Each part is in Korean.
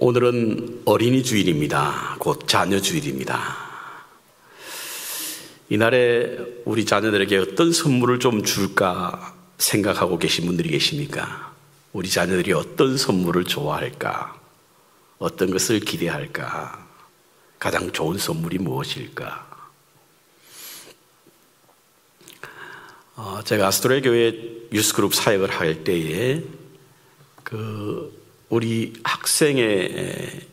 오늘은 어린이 주일입니다. 곧 자녀 주일입니다. 이날에 우리 자녀들에게 어떤 선물을 좀 줄까 생각하고 계신 분들이 계십니까? 우리 자녀들이 어떤 선물을 좋아할까? 어떤 것을 기대할까? 가장 좋은 선물이 무엇일까? 제가 아스토레 교회 유스그룹 사역을 할 때에 우리 학생의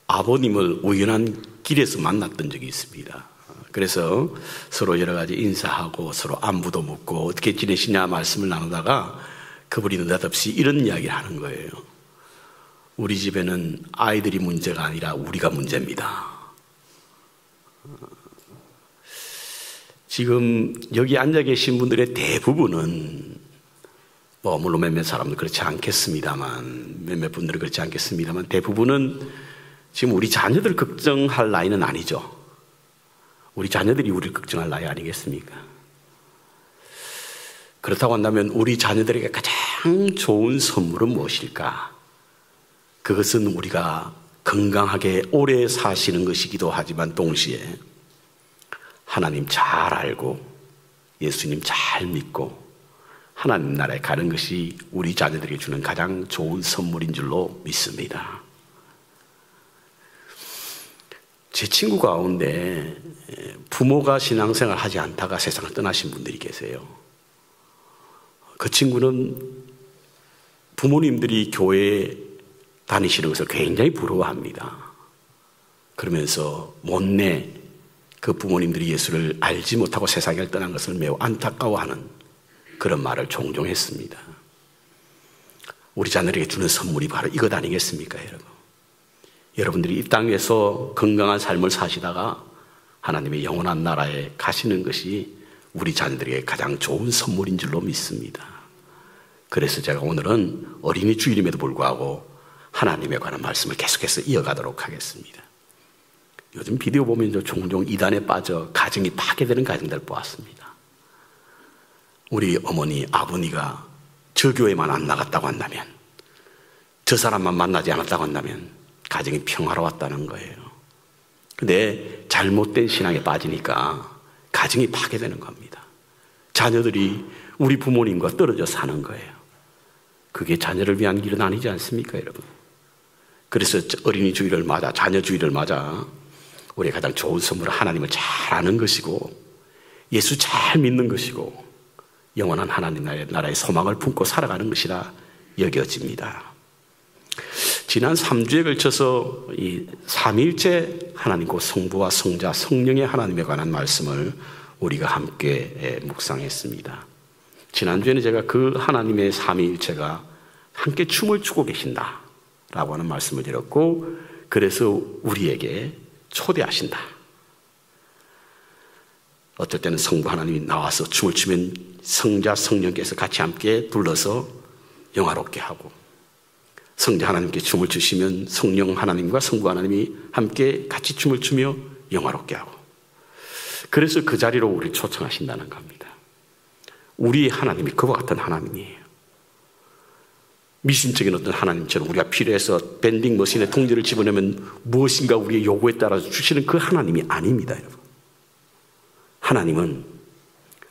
아버님을 우연한 길에서 만났던 적이 있습니다. 그래서 서로 여러 가지 인사하고 서로 안부도 묻고 어떻게 지내시냐 말씀을 나누다가 그분이 느닷없이 이런 이야기를 하는 거예요. 우리 집에는 아이들이 문제가 아니라 우리가 문제입니다. 지금 여기 앉아 계신 분들의 대부분은 물론 몇몇 사람들 그렇지 않겠습니다만 몇몇 분들은 그렇지 않겠습니다만 대부분은 지금 우리 자녀들 걱정할 나이는 아니죠. 우리 자녀들이 우리를 걱정할 나이 아니겠습니까? 그렇다고 한다면 우리 자녀들에게 가장 좋은 선물은 무엇일까? 그것은 우리가 건강하게 오래 사시는 것이기도 하지만 동시에 하나님 잘 알고 예수님 잘 믿고 하나님 나라에 가는 것이 우리 자녀들에게 주는 가장 좋은 선물인 줄로 믿습니다. 제 친구 가운데 부모가 신앙생활 하지 않다가 세상을 떠나신 분들이 계세요. 그 친구는 부모님들이 교회에 다니시는 것을 굉장히 부러워합니다. 그러면서 못내 그 부모님들이 예수를 알지 못하고 세상을 떠난 것을 매우 안타까워하는 그런 말을 종종 했습니다. 우리 자녀에게 주는 선물이 바로 이것 아니겠습니까, 여러분? 여러분들이 이 땅에서 건강한 삶을 사시다가 하나님의 영원한 나라에 가시는 것이 우리 자녀들에게 가장 좋은 선물인 줄로 믿습니다. 그래서 제가 오늘은 어린이 주일임에도 불구하고 하나님에 관한 말씀을 계속해서 이어가도록 하겠습니다. 요즘 비디오 보면 종종 이단에 빠져 가정이 파괴되는 가정들 보았습니다. 우리 어머니, 아버니가 저 교회만 안 나갔다고 한다면, 저 사람만 만나지 않았다고 한다면 가정이 평화로웠다는 거예요. 근데 잘못된 신앙에 빠지니까 가정이 파괴되는 겁니다. 자녀들이 우리 부모님과 떨어져 사는 거예요. 그게 자녀를 위한 길은 아니지 않습니까, 여러분? 그래서 어린이 주일을 맞아, 자녀 주일을 맞아 우리의 가장 좋은 선물은 하나님을 잘 아는 것이고 예수 잘 믿는 것이고 영원한 하나님 나라의 소망을 품고 살아가는 것이라 여겨집니다. 지난 3주에 걸쳐서 이 삼위일체 하나님 곧 성부와 성자 성령의 하나님에 관한 말씀을 우리가 함께 묵상했습니다. 지난주에는 제가 그 하나님의 삼위일체가 함께 춤을 추고 계신다라고 하는 말씀을 드렸고, 그래서 우리에게 초대하신다. 어떨 때는 성부 하나님이 나와서 춤을 추면 성자 성령께서 같이 함께 둘러서 영화롭게 하고, 성자 하나님께 춤을 추시면 성령 하나님과 성부 하나님이 함께 같이 춤을 추며 영화롭게 하고, 그래서 그 자리로 우리를 초청하신다는 겁니다. 우리 하나님이 그와 같은 하나님이에요. 미신적인 어떤 하나님처럼 우리가 필요해서 밴딩 머신에 통지를 집어넣으면 무엇인가 우리의 요구에 따라서 주시는 그 하나님이 아닙니다, 여러분. 하나님은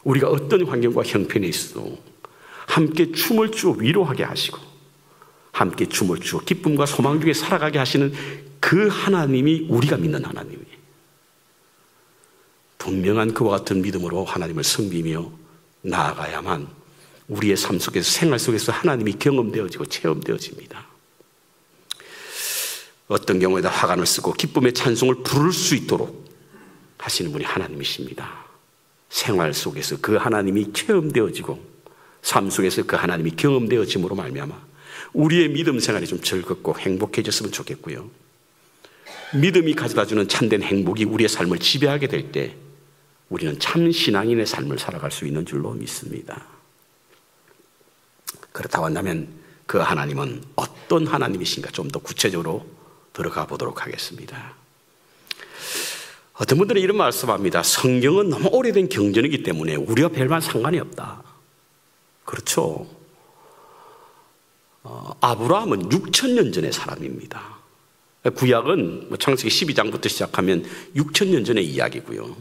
우리가 어떤 환경과 형편에 있어도 함께 춤을 추어 위로하게 하시고 함께 춤을 추어 기쁨과 소망 중에 살아가게 하시는 그 하나님이 우리가 믿는 하나님이에요. 분명한 그와 같은 믿음으로 하나님을 섬기며 나아가야만 우리의 삶 속에서 생활 속에서 하나님이 경험되어지고 체험되어집니다. 어떤 경우에도 화관을 쓰고 기쁨의 찬송을 부를 수 있도록 하시는 분이 하나님이십니다. 생활 속에서 그 하나님이 체험되어지고 삶 속에서 그 하나님이 경험되어짐으로 말미암아 우리의 믿음 생활이 좀 즐겁고 행복해졌으면 좋겠고요. 믿음이 가져다주는 참된 행복이 우리의 삶을 지배하게 될 때 우리는 참 신앙인의 삶을 살아갈 수 있는 줄로 믿습니다. 그렇다고 한다면 그 하나님은 어떤 하나님이신가 좀 더 구체적으로 들어가 보도록 하겠습니다. 어떤 분들은 이런 말씀합니다. 성경은 너무 오래된 경전이기 때문에 우리와 별반 상관이 없다. 그렇죠. 아브라함은 6,000년 전의 사람입니다. 구약은 창세기 12장부터 시작하면 6,000년 전의 이야기고요.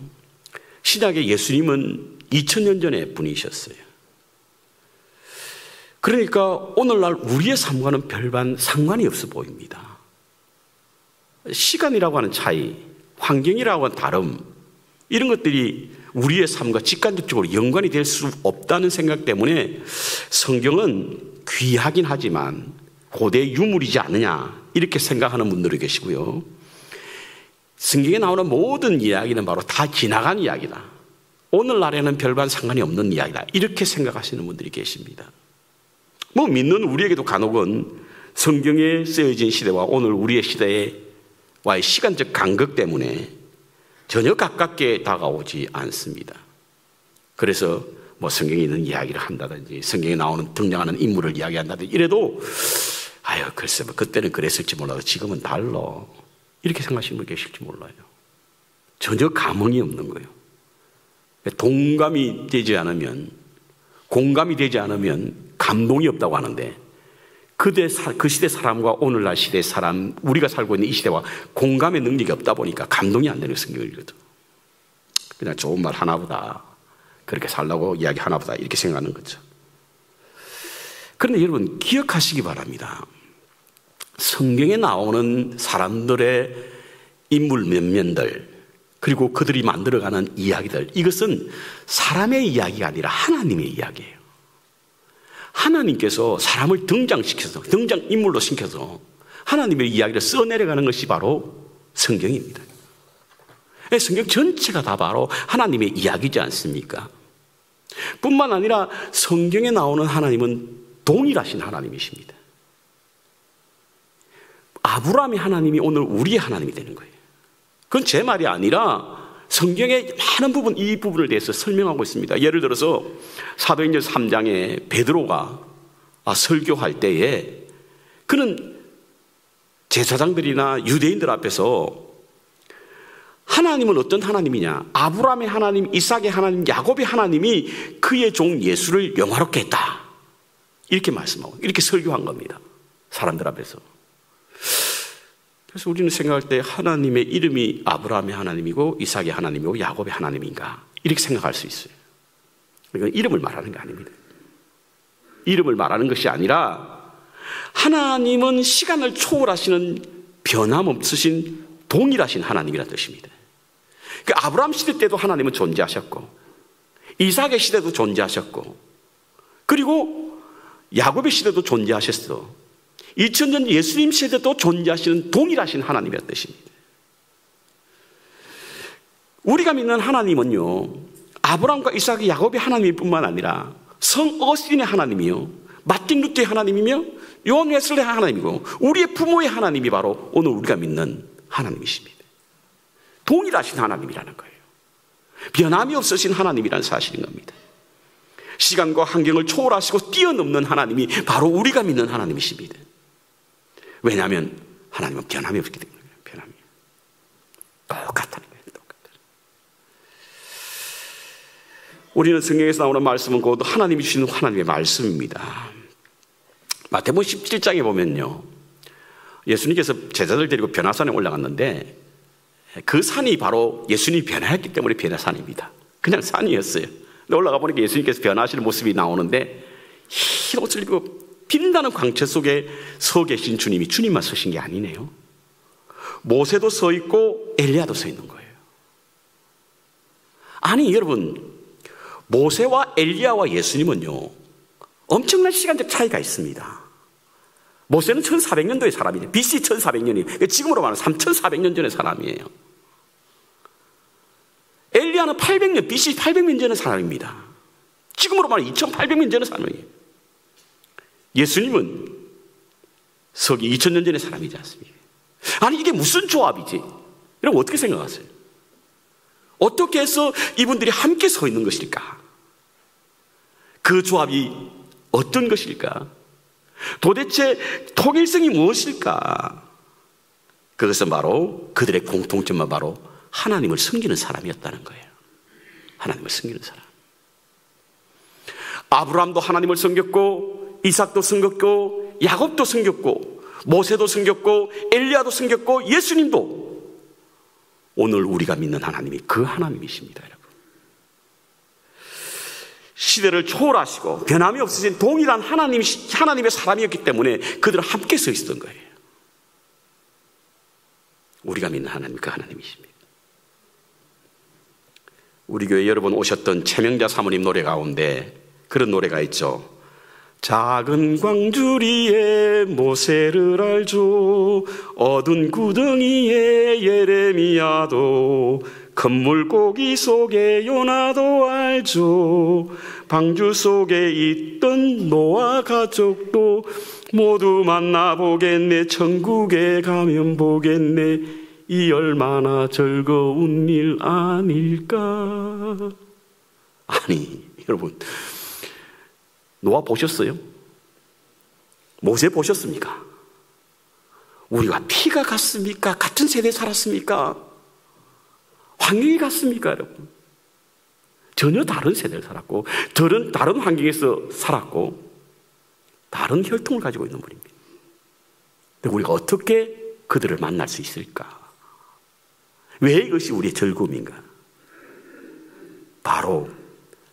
신약의 예수님은 2,000년 전의 분이셨어요. 그러니까 오늘날 우리의 삶과는 별반 상관이 없어 보입니다. 시간이라고 하는 차이, 환경이라고 하는 다름, 이런 것들이 우리의 삶과 직간접적으로 연관이 될 수 없다는 생각 때문에 성경은 귀하긴 하지만 고대 유물이지 않느냐 이렇게 생각하는 분들이 계시고요. 성경에 나오는 모든 이야기는 바로 다 지나간 이야기다. 오늘날에는 별반 상관이 없는 이야기다. 이렇게 생각하시는 분들이 계십니다. 뭐 믿는 우리에게도 간혹은 성경에 쓰여진 시대와 오늘 우리의 시대와의 시간적 간극 때문에 전혀 가깝게 다가오지 않습니다. 그래서 뭐 성경에 있는 이야기를 한다든지 성경에 나오는 등장하는 인물을 이야기한다든지 이래도 아유 글쎄 뭐 그때는 그랬을지 몰라도 지금은 달라 이렇게 생각하시는 분 계실지 몰라요. 전혀 감흥이 없는 거예요. 동감이 되지 않으면, 공감이 되지 않으면 감동이 없다고 하는데 그 시대 사람과 오늘날 시대 사람, 우리가 살고 있는 이 시대와 공감의 능력이 없다 보니까 감동이 안 되는 성경을 읽어도 그냥 좋은 말 하나보다 그렇게 살라고 이야기 하나보다 이렇게 생각하는 거죠. 그런데 여러분 기억하시기 바랍니다. 성경에 나오는 사람들의 인물 면면들 그리고 그들이 만들어가는 이야기들, 이것은 사람의 이야기가 아니라 하나님의 이야기예요. 하나님께서 사람을 등장시켜서, 등장인물로 시켜서 하나님의 이야기를 써내려가는 것이 바로 성경입니다. 성경 전체가 다 바로 하나님의 이야기지 않습니까? 뿐만 아니라 성경에 나오는 하나님은 동일하신 하나님이십니다. 아브라함의 하나님이 오늘 우리의 하나님이 되는 거예요. 그건 제 말이 아니라 성경의 많은 부분, 이 부분을 대해서 설명하고 있습니다. 예를 들어서 사도행전 3장에 베드로가 설교할 때에 그는 제사장들이나 유대인들 앞에서 하나님은 어떤 하나님이냐, 아브라함의 하나님, 이삭의 하나님, 야곱의 하나님이 그의 종 예수를 영화롭게 했다 이렇게 말씀하고 이렇게 설교한 겁니다. 사람들 앞에서. 그래서 우리는 생각할 때 하나님의 이름이 아브라함의 하나님이고 이삭의 하나님이고 야곱의 하나님인가 이렇게 생각할 수 있어요. 이건 이름을 말하는 게 아닙니다. 이름을 말하는 것이 아니라 하나님은 시간을 초월하시는 변함없으신 동일하신 하나님이라는 뜻입니다. 그 아브라함 시대 때도 하나님은 존재하셨고 이삭의 시대도 존재하셨고 그리고 야곱의 시대도 존재하셨어. 2000년 예수님 시대도 존재하시는 동일하신 하나님이라는 뜻입니다. 우리가 믿는 하나님은요, 아브라함과 이삭의 야곱의 하나님일 뿐만 아니라 성 어거스틴의 하나님이요, 마틴 루터의 하나님이며 요한 웨슬레의 하나님이고 우리의 부모의 하나님이 바로 오늘 우리가 믿는 하나님이십니다. 동일하신 하나님이라는 거예요. 변함이 없으신 하나님이라는 사실인 겁니다. 시간과 환경을 초월하시고 뛰어넘는 하나님이 바로 우리가 믿는 하나님이십니다. 왜냐하면 하나님은 변함이 없기 때문에 변함이 똑같다는 거예요. 똑같아요. 우리는 성경에서 나오는 말씀은 곧 하나님이 주시는 하나님의 말씀입니다. 마태복음 17장에 보면요, 예수님께서 제자들 데리고 변화산에 올라갔는데 그 산이 바로 예수님이 변화했기 때문에 변화산입니다. 그냥 산이었어요. 근데 올라가 보니까 예수님께서 변화하시는 모습이 나오는데 흰 옷을 입고 빛나는 광채 속에 서 계신 주님이 주님만 서신 게 아니네요. 모세도 서 있고 엘리야도 서 있는 거예요. 아니 여러분, 모세와 엘리야와 예수님은요 엄청난 시간적 차이가 있습니다. 모세는 1400년도의 사람이에요. BC 1400년이에요. 지금으로 말하면 3400년 전의 사람이에요. 엘리야는 800년, BC 800년 전의 사람입니다. 지금으로 말하면 2800년 전의 사람이에요. 예수님은 서기 2000년 전의 사람이지 않습니까? 아니 이게 무슨 조합이지? 여러분 어떻게 생각하세요? 어떻게 해서 이분들이 함께 서 있는 것일까? 그 조합이 어떤 것일까? 도대체 통일성이 무엇일까? 그것은 바로 그들의 공통점은 바로 하나님을 섬기는 사람이었다는 거예요. 하나님을 섬기는 사람. 아브라함도 하나님을 섬겼고 이삭도 섬겼고 야곱도 섬겼고 모세도 섬겼고 엘리야도 섬겼고 예수님도 오늘 우리가 믿는 하나님이 그 하나님이십니다, 여러분. 시대를 초월하시고 변함이 없으신 동일한 하나님의 사람이었기 때문에 그들은 함께 서 있었던 거예요. 우리가 믿는 하나님이 그 하나님이십니다. 우리 교회 여러 번 오셨던 최명자 사모님 노래 가운데 그런 노래가 있죠. 작은 광주리에 모세를 알죠. 어두운 구덩이에 예레미야도 큰 물고기 속에 요나도 알죠. 방주 속에 있던 노아 가족도 모두 만나보겠네. 천국에 가면 보겠네. 이 얼마나 즐거운 일 아닐까. 아니 여러분, 노아 보셨어요? 모세 보셨습니까? 우리가 피가 같습니까? 같은 세대에 살았습니까? 환경이 같습니까, 여러분? 전혀 다른 세대를 살았고, 다른 환경에서 살았고, 다른 혈통을 가지고 있는 분입니다. 근데 우리가 어떻게 그들을 만날 수 있을까? 왜 이것이 우리의 즐거움인가? 바로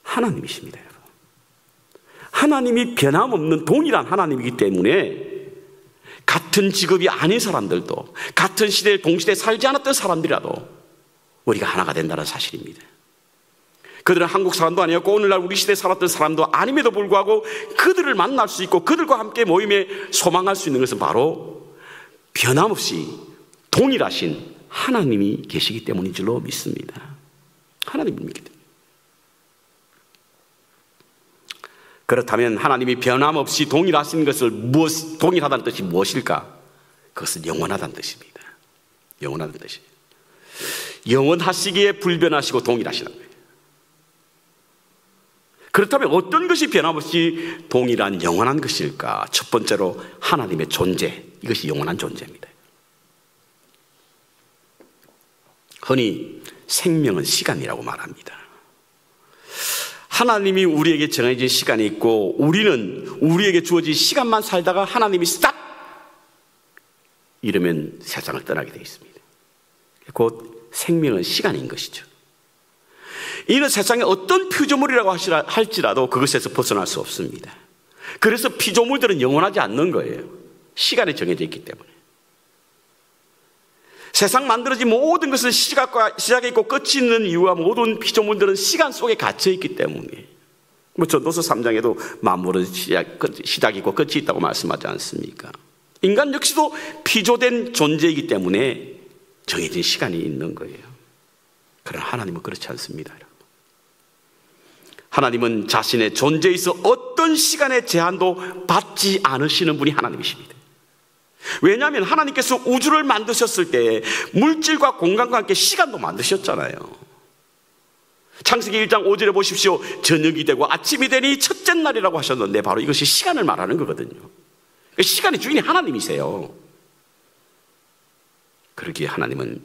하나님이십니다, 여러분. 하나님이 변함없는 동일한 하나님이기 때문에 같은 직업이 아닌 사람들도, 같은 시대에 동시대에 살지 않았던 사람들이라도 우리가 하나가 된다는 사실입니다. 그들은 한국 사람도 아니었고 오늘날 우리 시대에 살았던 사람도 아님에도 불구하고 그들을 만날 수 있고 그들과 함께 모임에 소망할 수 있는 것은 바로 변함없이 동일하신 하나님이 계시기 때문인 줄로 믿습니다. 하나님을 믿기 때문에. 그렇다면 하나님이 변함없이 동일하신 것을 동일하다는 뜻이 무엇일까? 그것은 영원하다는 뜻입니다. 영원하다는 뜻이에요. 영원하시기에 불변하시고 동일하시다는 거예요. 그렇다면 어떤 것이 변함없이 동일한 영원한 것일까? 첫 번째로 하나님의 존재, 이것이 영원한 존재입니다. 흔히 생명은 시간이라고 말합니다. 하나님이 우리에게 정해진 시간이 있고 우리는 우리에게 주어진 시간만 살다가 하나님이 스탑! 이러면 세상을 떠나게 되어 있습니다. 곧 생명은 시간인 것이죠. 이는 세상에 어떤 피조물이라고 할지라도 그것에서 벗어날 수 없습니다. 그래서 피조물들은 영원하지 않는 거예요. 시간에 정해져 있기 때문에. 세상 만들어진 모든 것은 시작이 있고 끝이 있는 이유와 모든 피조물들은 시간 속에 갇혀 있기 때문에. 전도서 3장에도 만물은 시작이 있고 끝이 있다고 말씀하지 않습니까? 인간 역시도 피조된 존재이기 때문에 정해진 시간이 있는 거예요. 그러나 하나님은 그렇지 않습니다. 하나님은 자신의 존재에 있어 어떤 시간의 제한도 받지 않으시는 분이 하나님이십니다. 왜냐하면 하나님께서 우주를 만드셨을 때 물질과 공간과 함께 시간도 만드셨잖아요. 창세기 1장 5절에 보십시오. 저녁이 되고 아침이 되니 첫째 날이라고 하셨는데 바로 이것이 시간을 말하는 거거든요. 시간의 주인이 하나님이세요. 그러기에 하나님은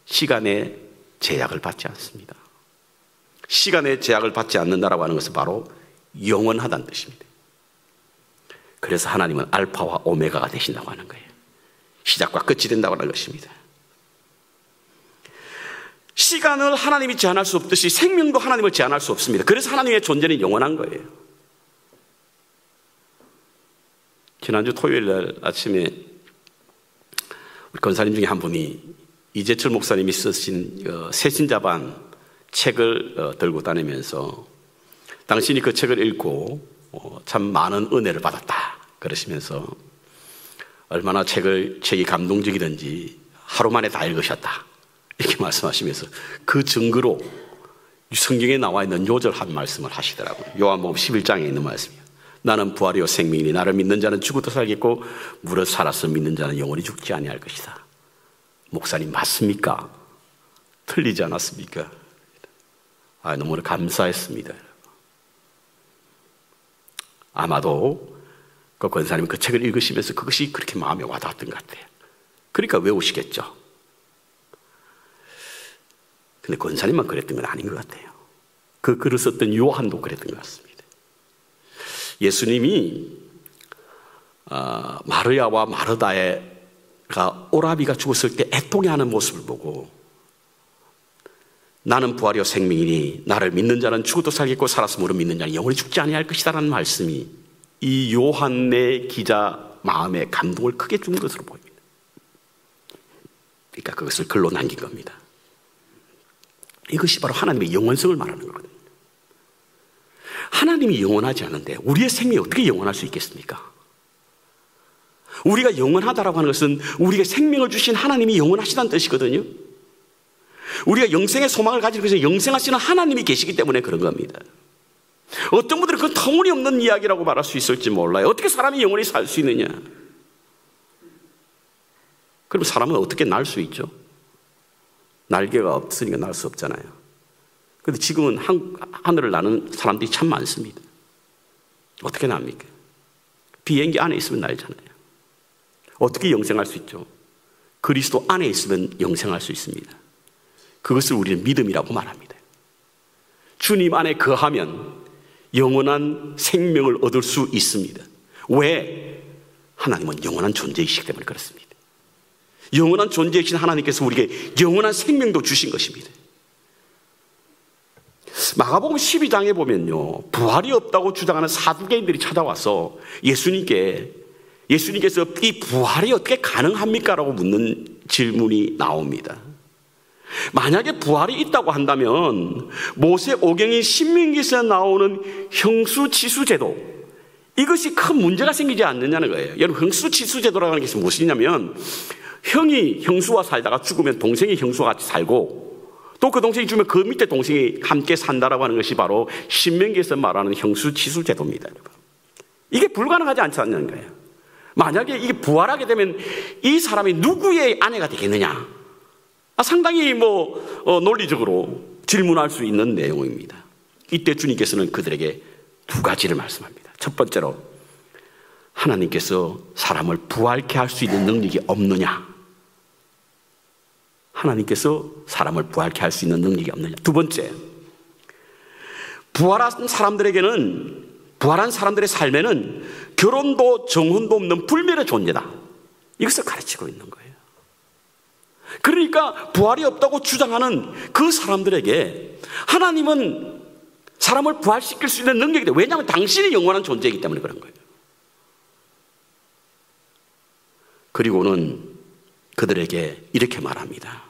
시간의 제약을 받지 않습니다. 시간의 제약을 받지 않는다라고 하는 것은 바로 영원하다는 뜻입니다. 그래서 하나님은 알파와 오메가가 되신다고 하는 거예요. 시작과 끝이 된다고 하는 것입니다. 시간을 하나님이 제한할 수 없듯이 생명도 하나님을 제한할 수 없습니다. 그래서 하나님의 존재는 영원한 거예요. 지난주 토요일 날 아침에 우리 권사님 중에 한 분이 이재철 목사님이 쓰신 새신자반 책을 들고 다니면서 당신이 그 책을 읽고 참 많은 은혜를 받았다 그러시면서 얼마나 책이 감동적이든지 하루 만에 다 읽으셨다 이렇게 말씀하시면서 그 증거로 성경에 나와 있는 요절한 말씀을 하시더라고요. 요한복음 11장에 있는 말씀이에요. 나는 부활이요 생명이니 나를 믿는 자는 죽어도 살겠고 무릇 살아서 믿는 자는 영원히 죽지 아니할 것이다. 목사님 맞습니까? 틀리지 않았습니까? 너무나 감사했습니다. 아마도 그 권사님은 그 책을 읽으시면서 그것이 그렇게 마음에 와닿았던 것 같아요. 그러니까 외우시겠죠. 근데 권사님만 그랬던 건 아닌 것 같아요. 그 글을 썼던 요한도 그랬던 것 같습니다. 예수님이 마르야와 마르다가 오라비가 죽었을 때 애통해하는 모습을 보고 나는 부활이요 생명이니 나를 믿는 자는 죽어도 살겠고 살았으므로 믿는 자는 영원히 죽지 아니할 것이다 라는 말씀이 이 요한네 기자 마음에 감동을 크게 준 것으로 보입니다. 그러니까 그것을 글로 남긴 겁니다. 이것이 바로 하나님의 영원성을 말하는 거거든요. 하나님이 영원하지 않은데 우리의 생명이 어떻게 영원할 수 있겠습니까? 우리가 영원하다라고 하는 것은 우리에게 생명을 주신 하나님이 영원하시다는 뜻이거든요. 우리가 영생의 소망을 가지고 계신 영생하시는 하나님이 계시기 때문에 그런 겁니다. 어떤 분들은 그건 터무니없는 이야기라고 말할 수 있을지 몰라요. 어떻게 사람이 영원히 살 수 있느냐? 그럼 사람은 어떻게 날 수 있죠? 날개가 없으니까 날 수 없잖아요. 그런데 지금은 하늘을 나는 사람들이 참 많습니다. 어떻게 납니까? 비행기 안에 있으면 날잖아요. 어떻게 영생할 수 있죠? 그리스도 안에 있으면 영생할 수 있습니다. 그것을 우리는 믿음이라고 말합니다. 주님 안에 거하면 영원한 생명을 얻을 수 있습니다. 왜? 하나님은 영원한 존재이시기 때문에 그렇습니다. 영원한 존재이신 하나님께서 우리에게 영원한 생명도 주신 것입니다. 마가복음 12장에 보면요, 부활이 없다고 주장하는 사두개인들이 찾아와서 예수님께서 이 부활이 어떻게 가능합니까? 라고 묻는 질문이 나옵니다. 만약에 부활이 있다고 한다면 모세 오경인 신명기에서 나오는 형수치수제도, 이것이 큰 문제가 생기지 않느냐는 거예요. 여러분, 형수치수제도라는 하는 것이 무엇이냐면 형이 형수와 살다가 죽으면 동생이 형수와 같이 살고 또 그 동생이 죽으면 그 밑에 동생이 함께 산다라고 하는 것이 바로 신명기에서 말하는 형수치수제도입니다. 여러분, 이게 불가능하지 않지 않는 거예요. 만약에 이게 부활하게 되면 이 사람이 누구의 아내가 되겠느냐? 상당히 논리적으로 질문할 수 있는 내용입니다. 이때 주님께서는 그들에게 두 가지를 말씀합니다. 첫 번째로, 하나님께서 사람을 부활케 할 수 있는 능력이 없느냐? 하나님께서 사람을 부활케 할 수 있는 능력이 없느냐? 두 번째, 부활한 사람들의 삶에는 결혼도 정혼도 없는 불멸의 존재다. 이것을 가르치고 있는 거예요. 그러니까 부활이 없다고 주장하는 그 사람들에게 하나님은 사람을 부활시킬 수 있는 능력이다. 왜냐하면 당신이 영원한 존재이기 때문에 그런 거예요. 그리고는 그들에게 이렇게 말합니다.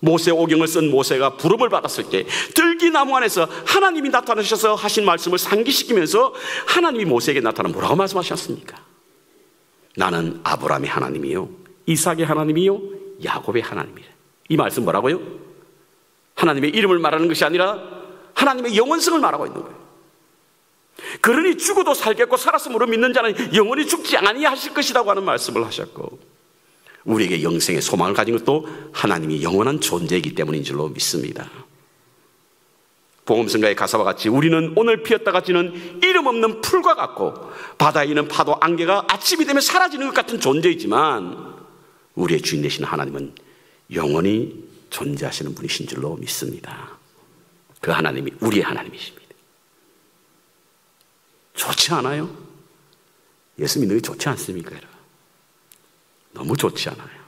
모세 오경을 쓴 모세가 부름을 받았을 때 들기나무 안에서 하나님이 나타나셔서 하신 말씀을 상기시키면서 하나님이 모세에게 나타나 뭐라고 말씀하셨습니까? 나는 아브라함의 하나님이요 이삭의 하나님이요 야곱의 하나님이라. 이 말씀 뭐라고요? 하나님의 이름을 말하는 것이 아니라 하나님의 영원성을 말하고 있는 거예요. 그러니 죽어도 살겠고 살았으므로 믿는 자는 영원히 죽지 아니하실 것이라고 하는 말씀을 하셨고, 우리에게 영생의 소망을 가진 것도 하나님이 영원한 존재이기 때문인 줄로 믿습니다. 복음성가의 가사와 같이 우리는 오늘 피었다가 지는 이름 없는 풀과 같고 바다에 있는 파도 안개가 아침이 되면 사라지는 것 같은 존재이지만 우리의 주인 되신 하나님은 영원히 존재하시는 분이신 줄로 믿습니다. 그 하나님이 우리의 하나님이십니다. 좋지 않아요? 예수 믿는 게 좋지 않습니까? 너무 좋지 않아요.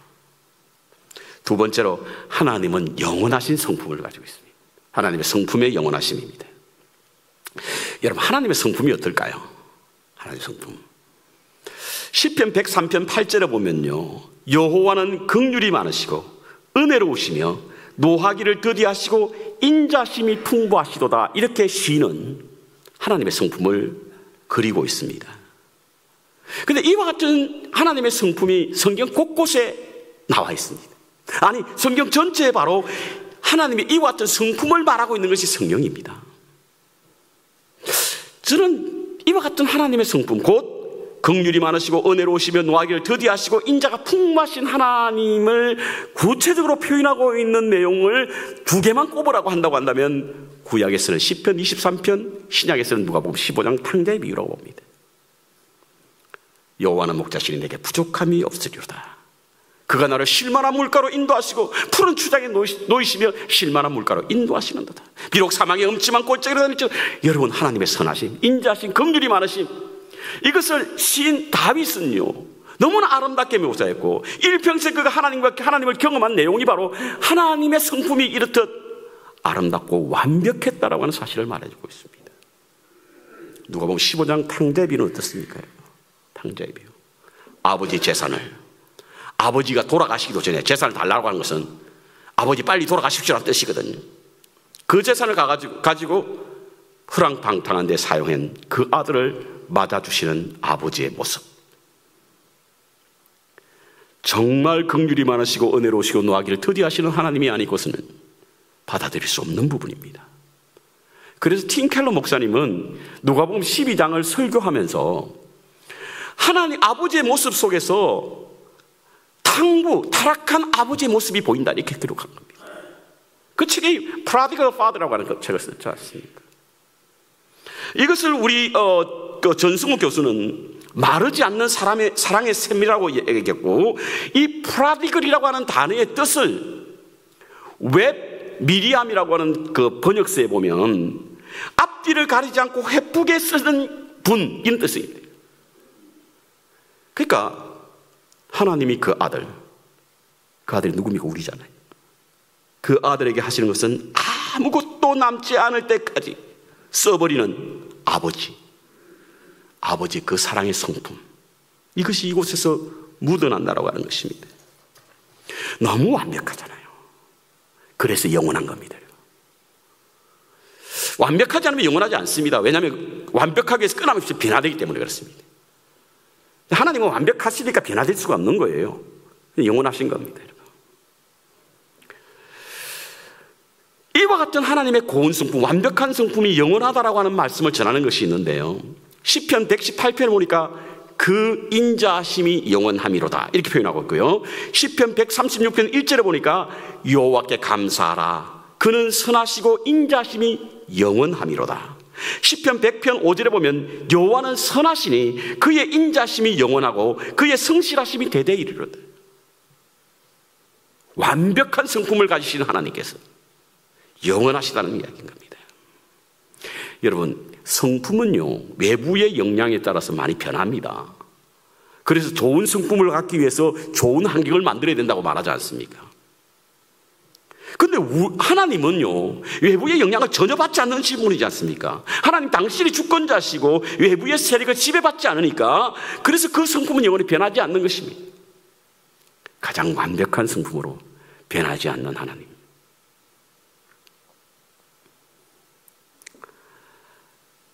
두 번째로, 하나님은 영원하신 성품을 가지고 있습니다. 하나님의 성품의 영원하심입니다. 여러분, 하나님의 성품이 어떨까요? 하나님의 성품, 시편 103편 8절에 보면요, 여호와는 긍휼이 많으시고 은혜로우시며 노하기를 더디하시고 인자심이 풍부하시도다, 이렇게 시인은 하나님의 성품을 그리고 있습니다. 그런데 이와 같은 하나님의 성품이 성경 곳곳에 나와 있습니다. 아니, 성경 전체에 바로 하나님의 이와 같은 성품을 말하고 있는 것이 성령입니다. 저는 이와 같은 하나님의 성품, 곧 긍휼이 많으시고 은혜로우시며 노하기를 더디하시고 인자가 풍부하신 하나님을 구체적으로 표현하고 있는 내용을 두 개만 꼽으라고 한다고 한다면 구약에서는 시편 23편, 신약에서는 누가복음 15장 탕자의 비유라고 봅니다. 여호와는 목자시니 내게 부족함이 없으리로다. 그가 나를 쉴만한 물가로 인도하시고 푸른 추장에 놓이시며 쉴만한 물가로 인도하시는도다. 비록 사망의 음침한 골짜기로 다닐지라도 여러분, 하나님의 선하심, 인자하심, 긍휼이 많으심, 이것을 시인 다윗은요, 너무나 아름답게 묘사했고, 일평생 그가 하나님을 경험한 내용이 바로 하나님의 성품이 이렇듯 아름답고 완벽했다라고 하는 사실을 말해주고 있습니다. 누가복음 15장 탕자의 비유는 어떻습니까? 탕자의 비유. 아버지 재산을, 아버지가 돌아가시기도 전에 재산을 달라고 하는 것은 아버지 빨리 돌아가십시오라는 뜻이거든요. 그 재산을 가지고 허랑방탕한 데 사용한 그 아들을 맞아주시는 아버지의 모습. 정말 긍휼이 많으시고 은혜로우시고 노하기를 더디하시는 하나님이 아니고서는 받아들일 수 없는 부분입니다. 그래서 팀 켈러 목사님은 누가복음 12장을 설교하면서 하나님 아버지의 모습 속에서 타락한 아버지의 모습이 보인다, 이렇게 기록한 겁니다. 그 책이 Prodigal Father라고 하는 그 책을 썼지 않습니까? 이것을 우리 전승우 교수는 마르지 않는 사랑의 셈이라고 얘기했고, 이 프라디글이라고 하는 단어의 뜻을 웹 미리암이라고 하는 그 번역서에 보면 앞뒤를 가리지 않고 해쁘게 쓰는 분, 이런 뜻입니다. 그러니까 하나님이 그 아들이 누굽니까? 우리잖아요. 그 아들에게 하시는 것은 아무것도 남지 않을 때까지 써버리는 아버지 그 사랑의 성품, 이것이 이곳에서 묻어난다라고 하는 것입니다. 너무 완벽하잖아요. 그래서 영원한 겁니다. 완벽하지 않으면 영원하지 않습니다. 왜냐하면 완벽하게 해서 끊임없이 변화되기 때문에 그렇습니다. 하나님은 완벽하시니까 변화될 수가 없는 거예요. 영원하신 겁니다. 이와 같은 하나님의 고운 성품, 완벽한 성품이 영원하다라고 하는 말씀을 전하는 것이 있는데요, 시편 118편을 보니까 그 인자하심이 영원함이로다, 이렇게 표현하고 있고요, 시편 136편 1절에 보니까 여호와께 감사하라, 그는 선하시고 인자하심이 영원함이로다. 시편 100편 5절에 보면 여호와는 선하시니 그의 인자심이 영원하고 그의 성실하심이 대대에 이르리로다. 완벽한 성품을 가지신 하나님께서 영원하시다는 이야기인 겁니다. 여러분, 성품은요, 외부의 영향에 따라서 많이 변합니다. 그래서 좋은 성품을 갖기 위해서 좋은 환경을 만들어야 된다고 말하지 않습니까? 근데 하나님은요, 외부의 영향을 전혀 받지 않는 분이지 않습니까? 하나님 당신이 주권자시고 외부의 세력을 지배받지 않으니까, 그래서 그 성품은 영원히 변하지 않는 것입니다. 가장 완벽한 성품으로 변하지 않는 하나님.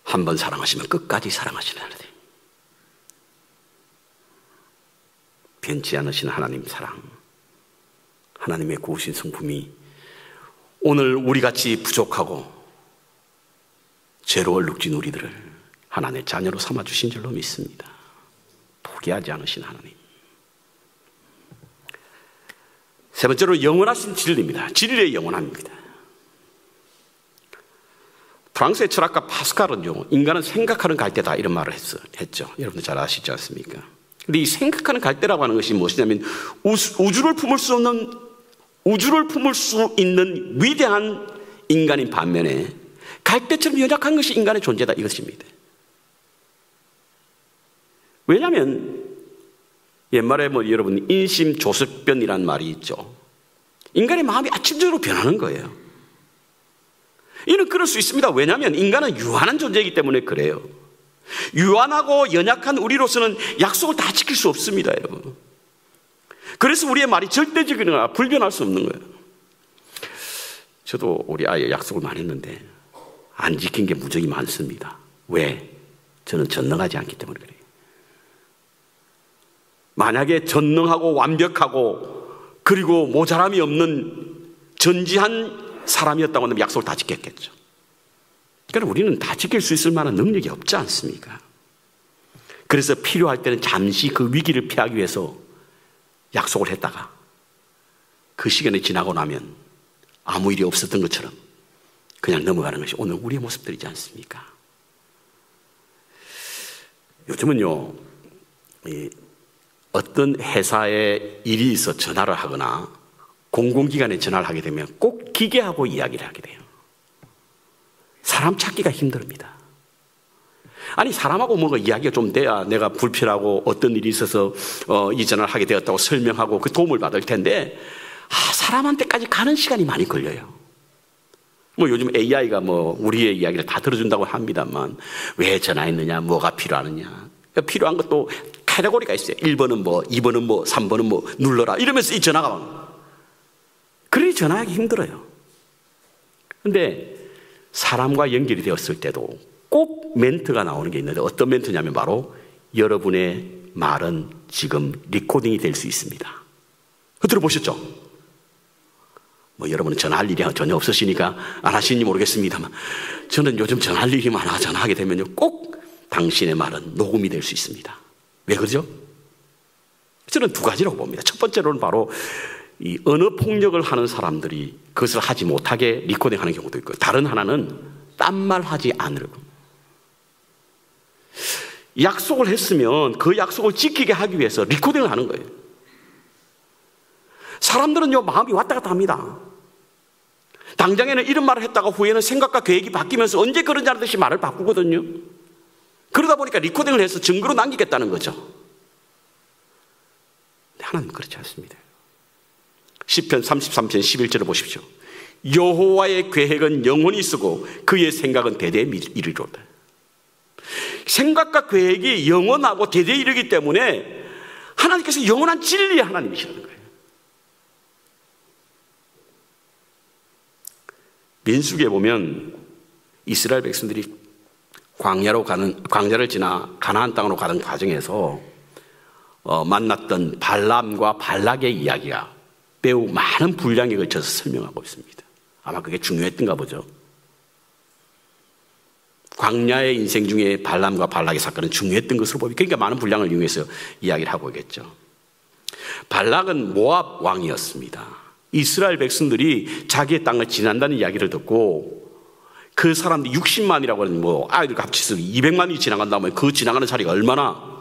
한 번 사랑하시면 끝까지 사랑하시는 하나님. 변치 않으신 하나님 사랑, 하나님의 고우신 성품이 오늘 우리같이 부족하고 죄로 얼룩진 우리들을 하나님의 자녀로 삼아주신 줄로 믿습니다. 포기하지 않으신 하나님. 세 번째로 영원하신 진리입니다. 진리의 영원함입니다. 프랑스의 철학가 파스칼은요, 인간은 생각하는 갈대다, 이런 말을 했죠. 여러분들 잘 아시지 않습니까? 근데 이 생각하는 갈대라고 하는 것이 무엇이냐면 우주를 품을 수 있는 위대한 인간인 반면에 갈대처럼 연약한 것이 인간의 존재다, 이것입니다. 왜냐하면 옛말에 여러분 인심조습변이라는 말이 있죠. 인간의 마음이 아침적으로 변하는 거예요. 이는 그럴 수 있습니다. 왜냐하면 인간은 유한한 존재이기 때문에 그래요. 유한하고 연약한 우리로서는 약속을 다 지킬 수 없습니다, 여러분. 그래서 우리의 말이 절대적이거나 불변할 수 없는 거예요. 저도 우리 아이의 약속을 많이 했는데 안 지킨 게 무척이 많습니다. 왜? 저는 전능하지 않기 때문에 그래요. 만약에 전능하고 완벽하고 그리고 모자람이 없는 전지한 사람이었다고 하면 약속을 다 지켰겠죠. 그러니까 우리는 다 지킬 수 있을 만한 능력이 없지 않습니까? 그래서 필요할 때는 잠시 그 위기를 피하기 위해서 약속을 했다가 그 시간이 지나고 나면 아무 일이 없었던 것처럼 그냥 넘어가는 것이 오늘 우리의 모습들이지 않습니까? 요즘은요, 어떤 회사에 일이 있어 전화를 하거나 공공기관에 전화를 하게 되면 꼭 기계하고 이야기를 하게 돼요. 사람 찾기가 힘듭니다. 아니 사람하고 뭔가 이야기가 좀 돼야 내가 불편하고 어떤 일이 있어서 이전을 하게 되었다고 설명하고 그 도움을 받을 텐데 사람한테까지 가는 시간이 많이 걸려요. 뭐 요즘 AI가 뭐 우리의 이야기를 다 들어준다고 합니다만 왜 전화했느냐, 뭐가 필요하느냐, 필요한 것도 카테고리가 있어요. 1번은 뭐, 2번은 뭐, 3번은 뭐 눌러라 이러면서 이 전화가 막 그러니 전화하기 힘들어요. 근데 사람과 연결이 되었을 때도 꼭 멘트가 나오는 게 있는데 어떤 멘트냐면 바로 여러분의 말은 지금 리코딩이 될 수 있습니다. 들어보셨죠? 뭐 여러분은 전화할 일이 전혀 없으시니까 안 하시는지 모르겠습니다만 저는 요즘 전화할 일이 많아 전화하게 되면요 꼭 당신의 말은 녹음이 될 수 있습니다. 왜 그러죠? 저는 두 가지라고 봅니다. 첫 번째로는 바로 이 언어 폭력을 하는 사람들이 그것을 하지 못하게 리코딩하는 경우도 있고, 다른 하나는 딴 말 하지 않으려고. 약속을 했으면 그 약속을 지키게 하기 위해서 리코딩을 하는 거예요. 사람들은요 마음이 왔다 갔다 합니다. 당장에는 이런 말을 했다가 후에는 생각과 계획이 바뀌면서 언제 그런지 아는 듯이 말을 바꾸거든요. 그러다 보니까 리코딩을 해서 증거로 남기겠다는 거죠. 근데 하나님은 그렇지 않습니다. 시편 33편 11절을 보십시오. 여호와의 계획은 영원히 쓰고 그의 생각은 대대에 이르리로다. 생각과 계획이 영원하고 대대에 이르기 때문에 하나님께서 영원한 진리의 하나님이시라는 거예요. 민수기에 보면 이스라엘 백성들이 광야를 지나 가나안 땅으로 가는 과정에서 만났던 발람과 발락의 이야기가 매우 많은 분량에 걸쳐서 설명하고 있습니다. 아마 그게 중요했던가 보죠. 광야의 인생 중에 발람과 발락의 사건은 중요했던 것으로 보이고, 그러니까 많은 분량을 이용해서 이야기를 하고 있겠죠. 발락은 모압 왕이었습니다. 이스라엘 백성들이 자기의 땅을 지난다는 이야기를 듣고 그 사람들이 60만이라고 하는 뭐 아이들과 합쳐서 200만이 지나간다면 그 지나가는 자리가 얼마나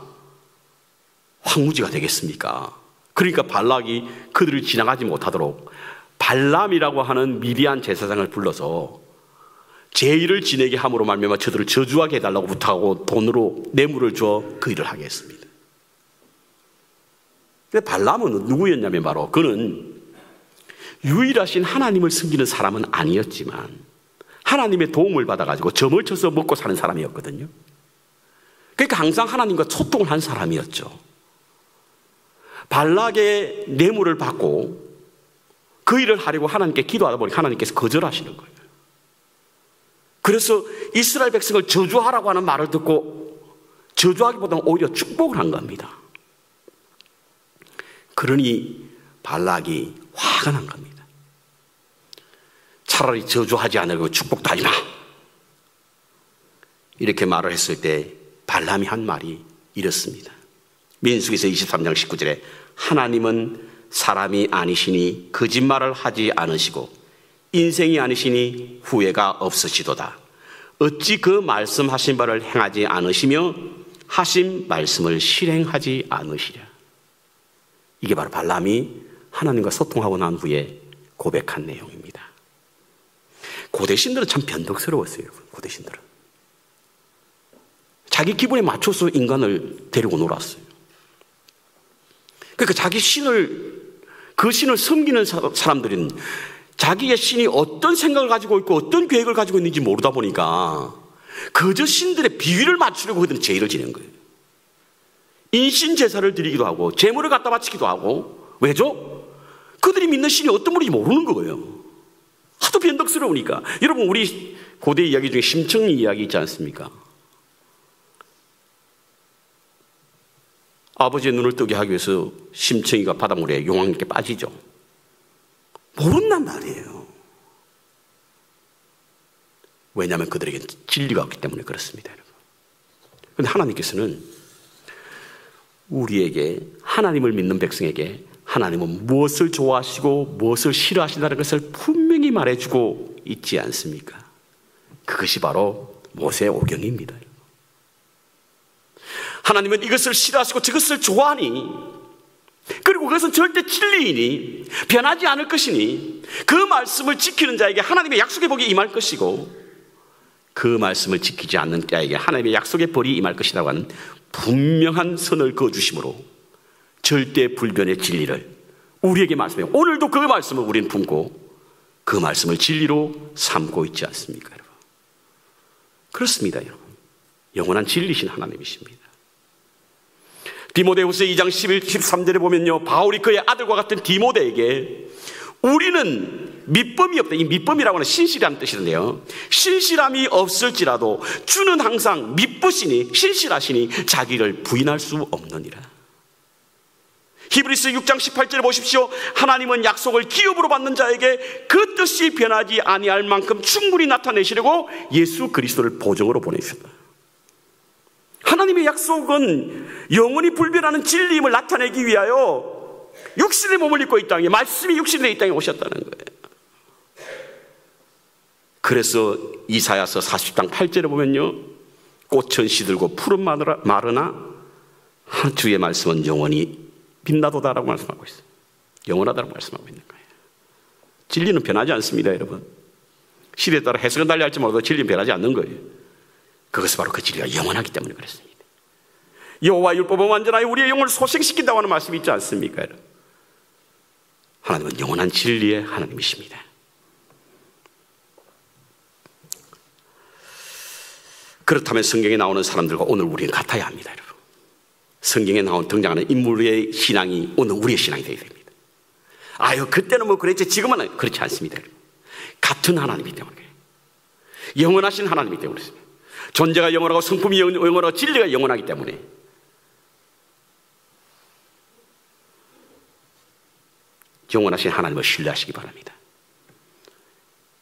황무지가 되겠습니까? 그러니까 발락이 그들을 지나가지 못하도록 발람이라고 하는 미디안 제사장을 불러서 제의를 지내게 함으로 말미암아 저들을 저주하게 해달라고 부탁하고 돈으로 뇌물을 줘 그 일을 하게 했습니다. 근데 발람은 누구였냐면 바로 그는 유일하신 하나님을 섬기는 사람은 아니었지만 하나님의 도움을 받아가지고 점을 쳐서 먹고 사는 사람이었거든요. 그러니까 항상 하나님과 소통을 한 사람이었죠. 발락의 뇌물을 받고 그 일을 하려고 하나님께 기도하다 보니 하나님께서 거절하시는 거예요. 그래서 이스라엘 백성을 저주하라고 하는 말을 듣고 저주하기보다는 오히려 축복을 한 겁니다. 그러니 발락이 화가 난 겁니다. 차라리 저주하지 않으려고 축복도 하지 마. 이렇게 말을 했을 때 발람이 한 말이 이렇습니다. 민수기서 23장 19절에 하나님은 사람이 아니시니 거짓말을 하지 않으시고 인생이 아니시니 후회가 없으시도다. 어찌 그 말씀하신 바를 행하지 않으시며 하신 말씀을 실행하지 않으시랴. 이게 바로 발람이 하나님과 소통하고 난 후에 고백한 내용입니다. 고대신들은 참 변덕스러웠어요. 고대신들은 자기 기분에 맞춰서 인간을 데리고 놀았어요. 그러니까 자기 신을, 그 신을 섬기는 사람들은 자기의 신이 어떤 생각을 가지고 있고 어떤 계획을 가지고 있는지 모르다 보니까 그저 신들의 비위를 맞추려고 그들은 제의를 지낸 거예요. 인신 제사를 드리기도 하고 제물을 갖다 바치기도 하고. 왜죠? 그들이 믿는 신이 어떤 분인지 모르는 거예요. 하도 변덕스러우니까. 여러분, 우리 고대 이야기 중에 심청이 이야기 있지 않습니까? 아버지의 눈을 뜨게 하기 위해서 심청이가 바닷물에 용왕께 빠지죠. 모른단 말이에요. 왜냐하면 그들에게 진리가 없기 때문에 그렇습니다. 그런데 하나님께서는 우리에게, 하나님을 믿는 백성에게 하나님은 무엇을 좋아하시고 무엇을 싫어하신다는 것을 분명히 말해주고 있지 않습니까? 그것이 바로 모세의 오경입니다. 하나님은 이것을 싫어하시고 저것을 좋아하니, 그리고 그것은 절대 진리이니 변하지 않을 것이니 그 말씀을 지키는 자에게 하나님의 약속의 복이 임할 것이고 그 말씀을 지키지 않는 자에게 하나님의 약속의 벌이 임할 것이라고 하는 분명한 선을 그어주심으로 절대 불변의 진리를 우리에게 말씀해요. 오늘도 그 말씀을 우리는 품고 그 말씀을 진리로 삼고 있지 않습니까, 여러분? 그렇습니다, 여러분. 영원한 진리신 하나님이십니다. 디모데후서 2장 11, 13절에 보면요, 바울이 그의 아들과 같은 디모데에게 우리는 밑범이 없다. 이 밑범이라고 하는 신실이라는 뜻인데요, 신실함이 없을지라도 주는 항상 미쁘시니 신실하시니 자기를 부인할 수 없느니라. 히브리서 6장 18절에 보십시오. 하나님은 약속을 기업으로 받는 자에게 그 뜻이 변하지 아니할 만큼 충분히 나타내시려고 예수 그리스도를 보정으로 보내주셨다. 하나님의 약속은 영원히 불변하는 진리임을 나타내기 위하여 육신의 몸을 입고 이 땅에, 말씀이 육신의 이 땅에 오셨다는 거예요. 그래서 이사야서 40장 8절에 보면요, 꽃은 시들고 푸른 마르나 주의 말씀은 영원히 빛나도다라고 말씀하고 있어요. 영원하다라고 말씀하고 있는 거예요. 진리는 변하지 않습니다, 여러분. 시대에 따라 해석은 달리할지 몰라도 진리는 변하지 않는 거예요. 그것은 바로 그 진리가 영원하기 때문에 그렇습니다. 여호와 율법은 완전하여 우리의 영혼을 소생시킨다고 하는 말씀이 있지 않습니까, 여러분? 하나님은 영원한 진리의 하나님이십니다. 그렇다면 성경에 나오는 사람들과 오늘 우리는 같아야 합니다, 여러분. 성경에 등장하는 인물의 신앙이 오늘 우리의 신앙이 되어야 됩니다. 아유, 그때는 뭐 그랬지, 지금은 그렇지 않습니다, 여러분. 같은 하나님이기 때문에 그래요. 영원하신 하나님이기 때문에 그렇습니다. 존재가 영원하고 성품이 영원하고 진리가 영원하기 때문에 영원하신 하나님을 신뢰하시기 바랍니다.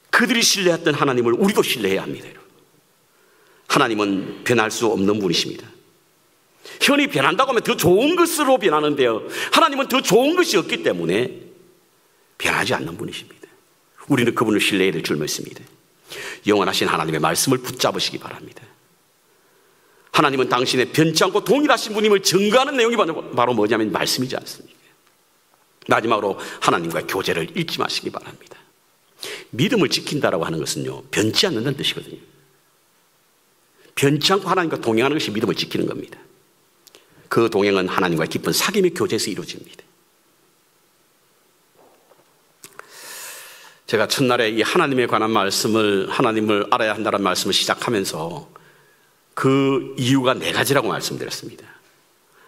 그들이 신뢰했던 하나님을 우리도 신뢰해야 합니다, 여러분. 하나님은 변할 수 없는 분이십니다. 현이 변한다고 하면 더 좋은 것으로 변하는데요, 하나님은 더 좋은 것이 없기 때문에 변하지 않는 분이십니다. 우리는 그분을 신뢰해야 될 줄 믿습니다. 영원하신 하나님의 말씀을 붙잡으시기 바랍니다. 하나님은 당신의 변치 않고 동일하신 분임을 증거하는 내용이 바로 뭐냐면 말씀이지 않습니까? 마지막으로 하나님과 교제를 잊지 마시기 바랍니다. 믿음을 지킨다라고 하는 것은요, 변치 않는다는 뜻이거든요. 변치 않고 하나님과 동행하는 것이 믿음을 지키는 겁니다. 그 동행은 하나님과 깊은 사귐의 교제에서 이루어집니다. 제가 첫날에 이 하나님에 관한 말씀을, 하나님을 알아야 한다는 말씀을 시작하면서 그 이유가 4가지라고 말씀드렸습니다.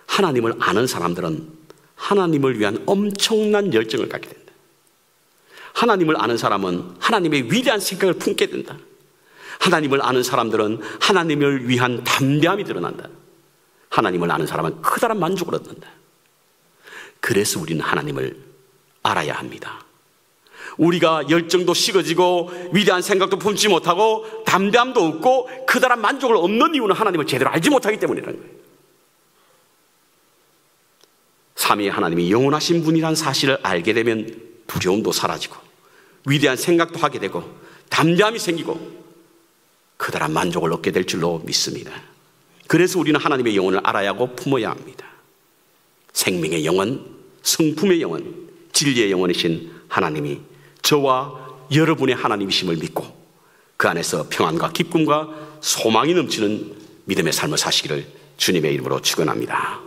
하나님을 아는 사람들은 하나님을 위한 엄청난 열정을 갖게 된다. 하나님을 아는 사람은 하나님의 위대한 생각을 품게 된다. 하나님을 아는 사람들은 하나님을 위한 담대함이 드러난다. 하나님을 아는 사람은 커다란 만족을 얻는다. 그래서 우리는 하나님을 알아야 합니다. 우리가 열정도 식어지고 위대한 생각도 품지 못하고 담대함도 없고 커다란 만족을 얻는 이유는 하나님을 제대로 알지 못하기 때문이라는 거예요. 삼위의 하나님이 영원하신 분이라는 사실을 알게 되면 두려움도 사라지고 위대한 생각도 하게 되고 담대함이 생기고 커다란 만족을 얻게 될 줄로 믿습니다. 그래서 우리는 하나님의 영혼을 알아야 하고 품어야 합니다. 생명의 영혼, 성품의 영혼, 진리의 영혼이신 하나님이 저와 여러분의 하나님이심을 믿고 그 안에서 평안과 기쁨과 소망이 넘치는 믿음의 삶을 사시기를 주님의 이름으로 축원합니다.